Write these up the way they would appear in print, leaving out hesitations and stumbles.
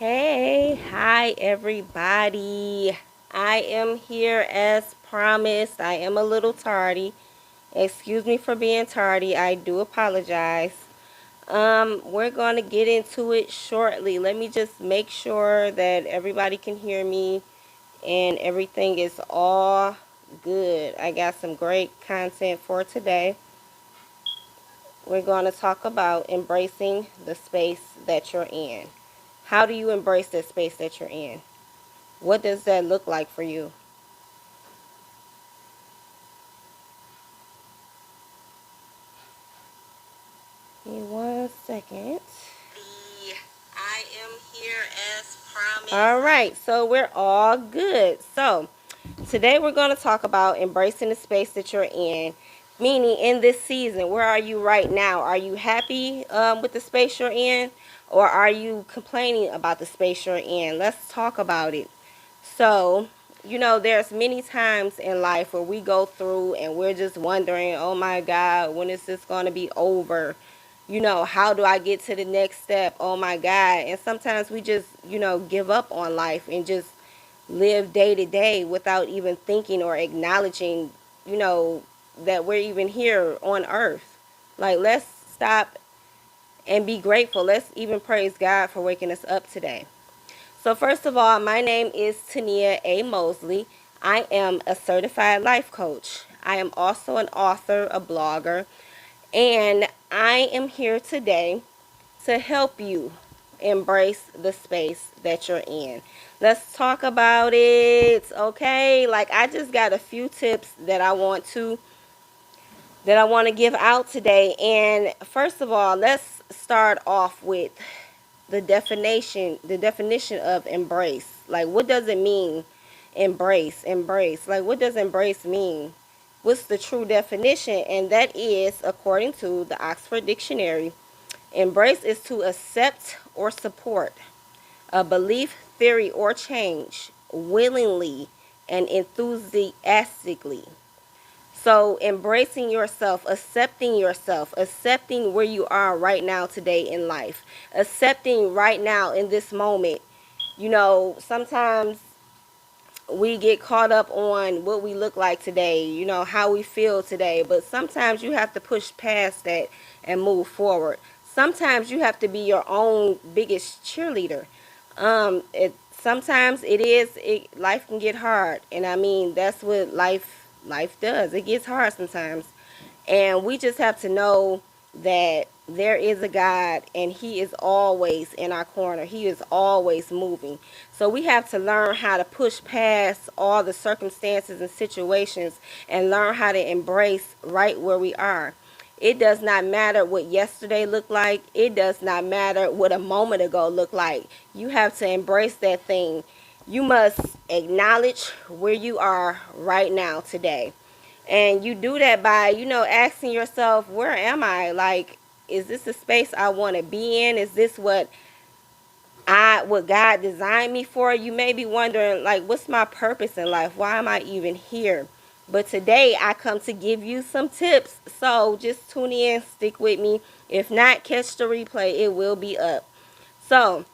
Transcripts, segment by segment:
Hi everybody. I am here as promised. I am a little tardy. Excuse me for being tardy. I do apologize. We're going to get into it shortly. Let me just make sure that everybody can hear me and everything is all good. I got some great content for today. We're going to talk about embracing the space that you're in. How do you embrace the space that you're in? What does that look like for you? Give me 1 second. I am here as promised. All right, so we're all good. So today we're going to talk about embracing the space that you're in. Meaning, in this season, where are you right now? Are you happy with the space you're in? Or are you complaining about the space you're in? Let's talk about it. So, there's many times in life where we go through and we're just wondering, oh my God, when is this going to be over? How do I get to the next step? Oh my God. And sometimes we just, give up on life and just live day to day without even thinking or acknowledging, that we're even here on earth. Like, let's stop and be grateful. Let's even praise God for waking us up today. So first of all, my name is Taynia A. Mosley. I am a certified life coach. I am also an author, a blogger, and I am here today to help you embrace the space that you're in. Let's talk about it, okay? Like, I just got a few tips that I want to give out today. And first of all, let's start off with the definition of embrace. Like, what does it mean? Embrace. Like, what does embrace mean? What's the true definition? And that is, according to the Oxford Dictionary, embrace is to accept or support a belief, theory, or change willingly and enthusiastically. So embracing yourself, accepting where you are right now today in life, accepting right now in this moment. Sometimes we get caught up on what we look like today, how we feel today, but sometimes you have to push past that and move forward. Sometimes you have to be your own biggest cheerleader. Sometimes life can get hard, and I mean, that's what life does. It gets hard sometimes, and we just have to know that there is a God, and He is always in our corner. He is always moving. So we have to learn how to push past all the circumstances and situations and learn how to embrace right where we are. It does not matter what yesterday looked like. It does not matter what a moment ago looked like. You have to embrace that thing. You must acknowledge where you are right now today. And you do that by, asking yourself, where am I? Like, is this a space I want to be in? Is this what God designed me for? You may be wondering, like, what's my purpose in life? Why am I even here? But today I come to give you some tips. So just tune in, stick with me. If not, catch the replay. It will be up. So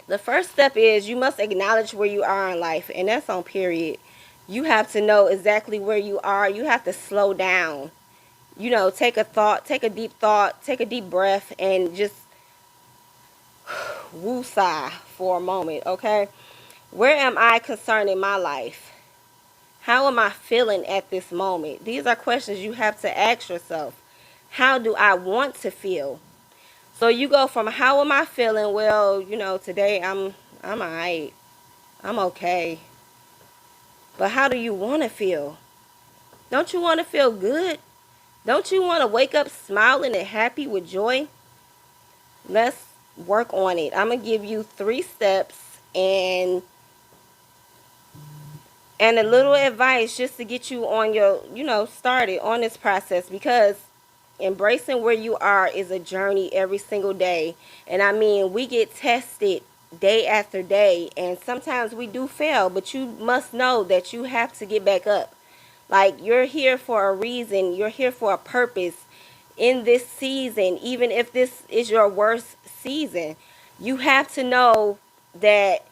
the first step is you must acknowledge where you are in life. And that's on period. You have to know exactly where you are. You have to slow down. Take a deep thought, take a deep breath, and just woosah for a moment, okay? Where am I concerning my life? How am I feeling at this moment? These are questions you have to ask yourself. How do I want to feel? So you go from how am I feeling? Well, today I'm alright. I'm okay. But how do you want to feel? Don't you want to feel good? Don't you want to wake up smiling and happy with joy? Let's work on it. I'm going to give you 3 steps and a little advice just to get you on your, started on this process, because embracing where you are is a journey every single day. And I mean, we get tested day after day, and sometimes we do fail, but you must know that you have to get back up. Like, you're here for a reason. You're here for a purpose in this season. Even if this is your worst season, you have to know that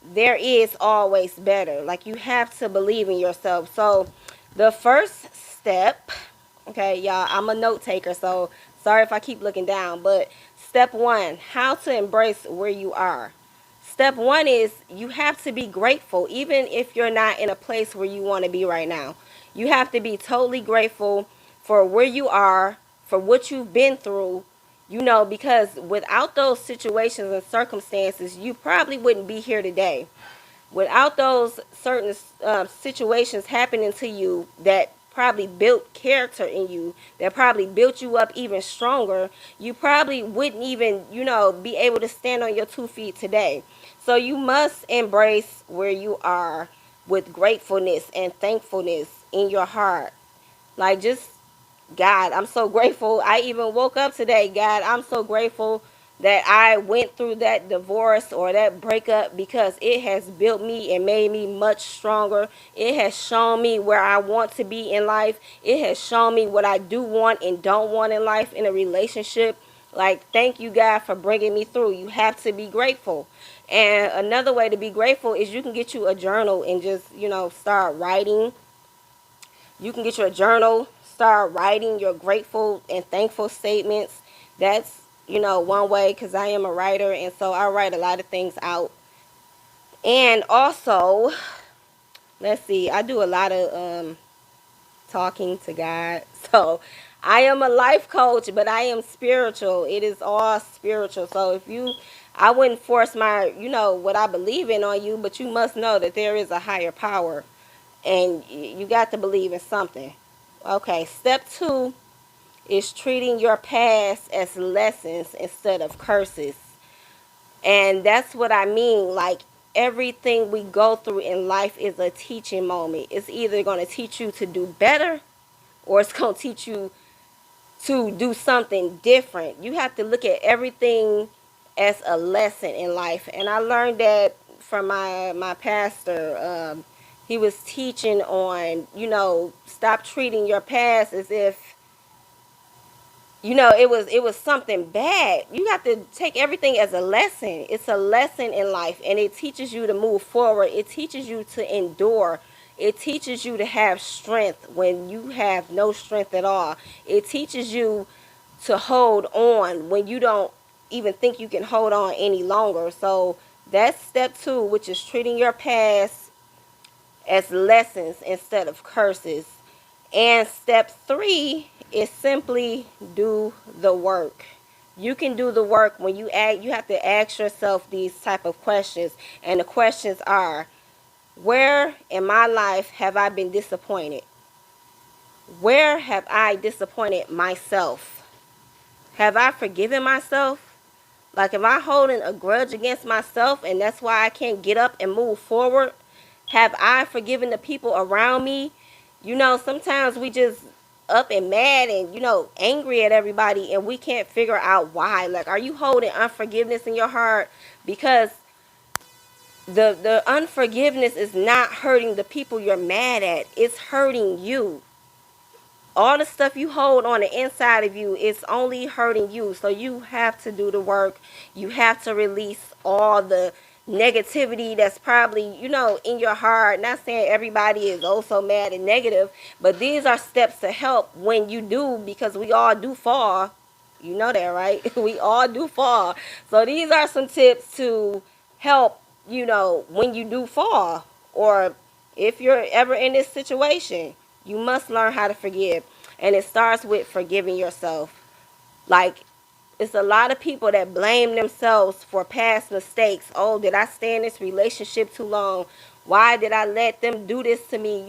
there is always better. Like, you have to believe in yourself. So the first step, okay, y'all, I'm a note taker, so sorry if I keep looking down, but step one, how to embrace where you are. Step one is you have to be grateful, even if you're not in a place where you want to be right now. You have to be totally grateful for where you are, for what you've been through, because without those situations and circumstances, you probably wouldn't be here today. Without those certain situations happening to you that probably built character in you, that probably built you up even stronger, you probably wouldn't even, be able to stand on your 2 feet today. So you must embrace where you are with gratefulness and thankfulness in your heart. Like, just, God, I'm so grateful. I even woke up today. God, I'm so grateful that I went through that divorce or that breakup, because it has built me and made me much stronger. It has shown me where I want to be in life. It has shown me what I do want and don't want in life, in a relationship. Like, thank you, God, for bringing me through. You have to be grateful. And another way to be grateful is you can get you a journal and just, start writing. You can get your journal, start writing your grateful and thankful statements. That's, one way, because I am a writer, and so I write a lot of things out. And also, let's see, I do a lot of talking to God. So I am a life coach, but I am spiritual. It is all spiritual. So I wouldn't force my, what I believe in on you, but you must know that there is a higher power, and you got to believe in something. Okay, step two is treating your past as lessons instead of curses. And that's what I mean. Like, everything we go through in life is a teaching moment. It's either going to teach you to do better, or it's going to teach you to do something different. You have to look at everything as a lesson in life. And I learned that from my pastor. He was teaching on, stop treating your past as if, it was something bad. You have to take everything as a lesson. It's a lesson in life, and it teaches you to move forward. It teaches you to endure. It teaches you to have strength when you have no strength at all. It teaches you to hold on when you don't even think you can hold on any longer. So that's step two, which is treating your past as lessons instead of curses. And step three is simply do the work. You can do the work when you have to ask yourself these type of questions. And the questions are, where in my life have I been disappointed? Where have I disappointed myself? Have I forgiven myself? Like, am I holding a grudge against myself, and that's why I can't get up and move forward? Have I forgiven the people around me? Sometimes we just up and mad and, angry at everybody, and we can't figure out why. Like, are you holding unforgiveness in your heart? Because the unforgiveness is not hurting the people you're mad at. It's hurting you. All the stuff you hold on the inside of you is only hurting you. So you have to do the work. You have to release all the negativity that's probably, in your heart. Not saying everybody is also mad and negative, but these are steps to help when you do, because we all do fall. You know that, right? We all do fall. So these are some tips to help, when you do fall, or if you're ever in this situation. You must learn how to forgive. And it starts with forgiving yourself. Like, it's a lot of people that blame themselves for past mistakes. Oh, did I stay in this relationship too long? Why did I let them do this to me?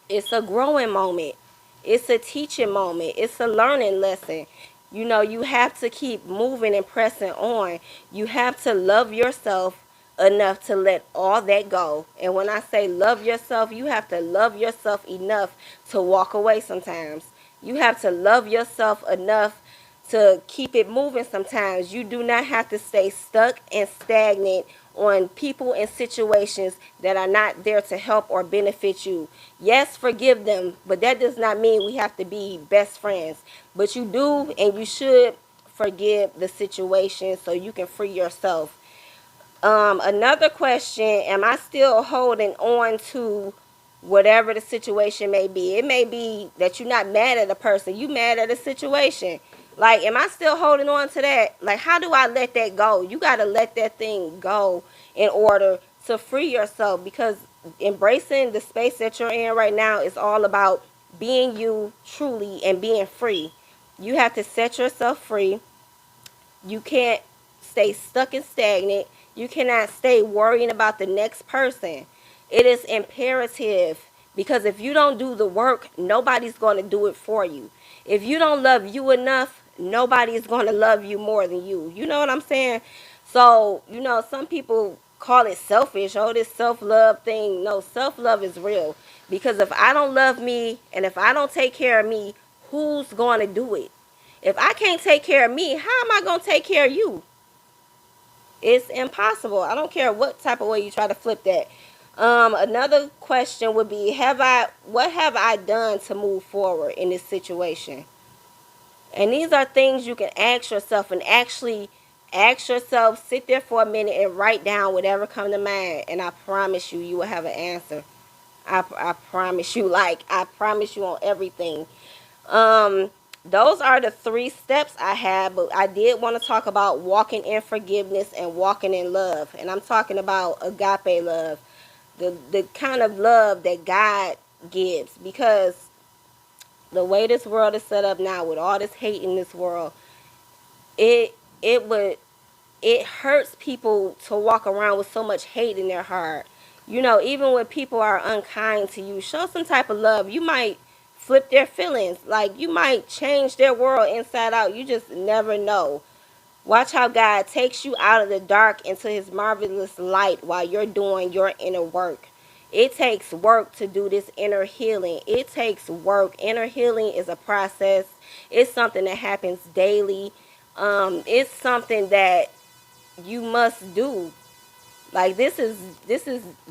It's a growing moment. It's a teaching moment. It's a learning lesson. You have to keep moving and pressing on. You have to love yourself enough to let all that go. And when I say love yourself, you have to love yourself enough to walk away sometimes. You have to love yourself enough to keep it moving sometimes. You do not have to stay stuck and stagnant on people and situations that are not there to help or benefit you. Yes, forgive them, but that does not mean we have to be best friends. But you do and you should forgive the situation so you can free yourself. Another question, am I still holding on to whatever the situation may be? It may be that you're not mad at a person, you mad at a situation. Like, am I still holding on to that? Like, how do I let that go? You got to let that thing go in order to free yourself, because embracing the space that you're in right now is all about being you truly and being free. You have to set yourself free. You can't stay stuck and stagnant. You cannot stay worrying about the next person. It is imperative, because if you don't do the work, nobody's going to do it for you. If you don't love you enough, nobody is going to love you more than you. You know what I'm saying? So, some people call it selfish. Oh, this self-love thing. No, self-love is real. Because if I don't love me and if I don't take care of me, who's going to do it? If I can't take care of me, how am I going to take care of you? It's impossible. I don't care what type of way you try to flip that. Another question would be, what have I done to move forward in this situation? And these are things you can ask yourself, and actually ask yourself, sit there for a minute and write down whatever comes to mind, and I promise you, you will have an answer. I promise you, I promise you on everything. Those are the 3 steps I have, but I did want to talk about walking in forgiveness and walking in love. And I'm talking about agape love, the kind of love that God gives, because the way this world is set up now, with all this hate in this world, it hurts people to walk around with so much hate in their heart. Even when people are unkind to you, show some type of love. You might flip their feelings. Like, you might change their world inside out. You just never know. Watch how God takes you out of the dark into his marvelous light while you're doing your inner work. It takes work to do this inner healing. It takes work. Inner healing is a process. It's something that happens daily. It's something that you must do. Like, this is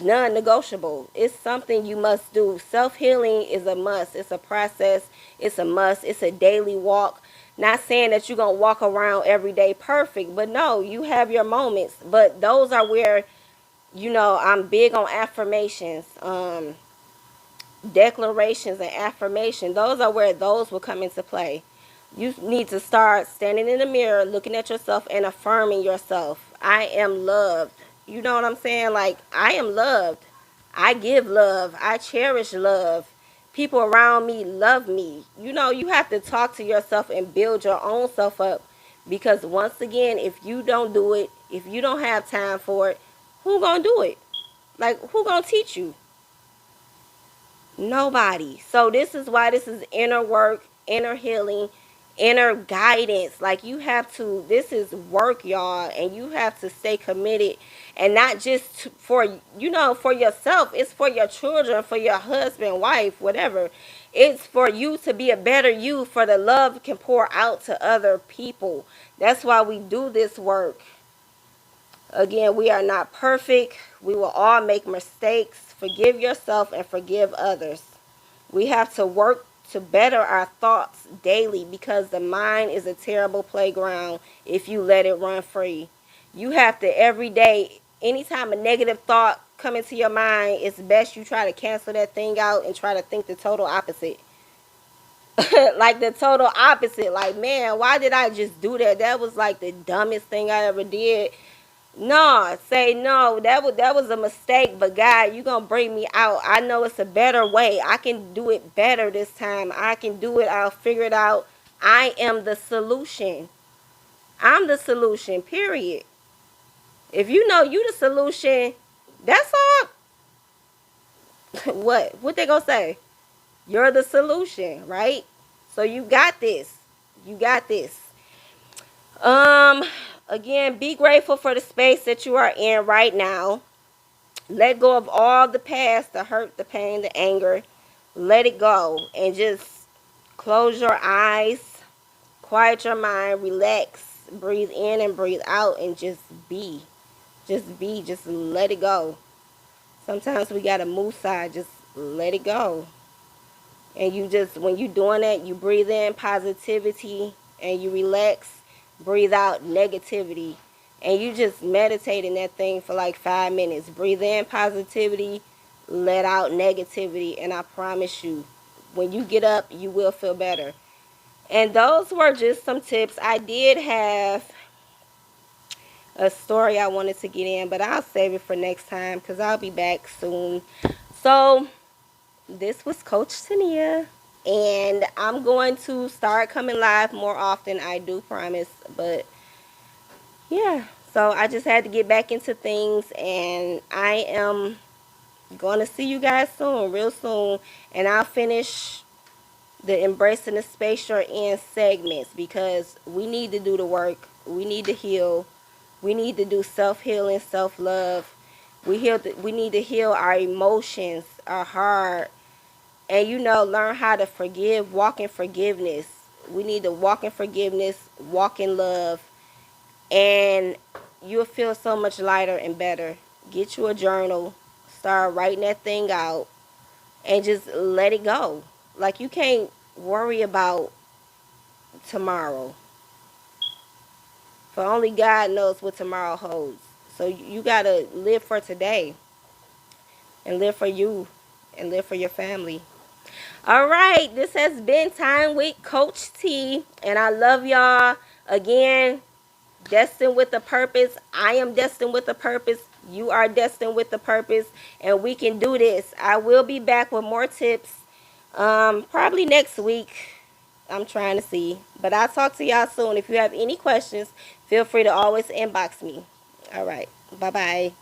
non-negotiable. It's something you must do. Self-healing is a must. It's a process. It's a must. It's a daily walk. Not saying that you're going to walk around every day perfect, but no, you have your moments. But those are where, I'm big on affirmations, declarations and affirmation. Those are where those will come into play. You need to start standing in the mirror, looking at yourself and affirming yourself. I am loved. You know what I'm saying? Like, I am loved. I give love. I cherish love. People around me love me. You have to talk to yourself and build your own self up. Because once again, if you don't do it, if you don't have time for it, who gonna do it? Like, who gonna teach you? Nobody. So this is why this is inner work, inner healing, inner guidance. Like, you have to, this is work, y'all, and you have to stay committed. And not just for yourself. It's for your children, for your husband, wife, whatever. It's for you to be a better you, for the love can pour out to other people. That's why we do this work. Again, we are not perfect. We will all make mistakes. Forgive yourself and forgive others. We have to work to better our thoughts daily, because the mind is a terrible playground if you let it run free. You have to every day, anytime a negative thought come into your mind, it's best you try to cancel that thing out and try to think the total opposite. Like, the total opposite. Like, man, why did I just do that? That was like the dumbest thing I ever did. No, say no, that was a mistake, but God, you gonna bring me out. I know it's a better way. I can do it better this time. I can do it. I'll figure it out. I am the solution. I'm the solution, period. If you know you the solution, that's all. What they gonna say? You're the solution, right? So you got this. You got this. Again, be grateful for the space that you are in right now. Let go of all the past, the hurt, the pain, the anger. Let it go and just close your eyes, quiet your mind, relax, breathe in and breathe out, and just be. Just be. Just let it go. Sometimes we got to move side. Just let it go. And when you're doing that, you breathe in positivity and you relax. Breathe out negativity and you just meditate in that thing for like 5 minutes. Breathe in positivity, let out negativity, and I promise you, when you get up, you will feel better. And those were just some tips. I did have a story I wanted to get in, but I'll save it for next time because I'll be back soon. So this was Coach Taynia, and I'm going to start coming live more often. I do promise. But yeah, so I just had to get back into things, and I am going to see you guys soon, real soon. And I'll finish the Embracing the Space You're In segments because we need to do the work. We need to heal. We need to do self-healing, self-love. We need to heal our emotions, our heart, and learn how to forgive, walk in forgiveness. We need to walk in forgiveness, walk in love, and you'll feel so much lighter and better. Get you a journal, start writing that thing out, and just let it go. Like, you can't worry about tomorrow, for only God knows what tomorrow holds. So you gotta live for today, and live for you, and live for your family. All right, this has been Time with Coach T, and I love y'all. Again, destined with a purpose. I am destined with a purpose. You are destined with a purpose, and we can do this. I will be back with more tips, probably next week. I'm trying to see, but I'll talk to y'all soon. If you have any questions, feel free to always inbox me. All right, bye bye.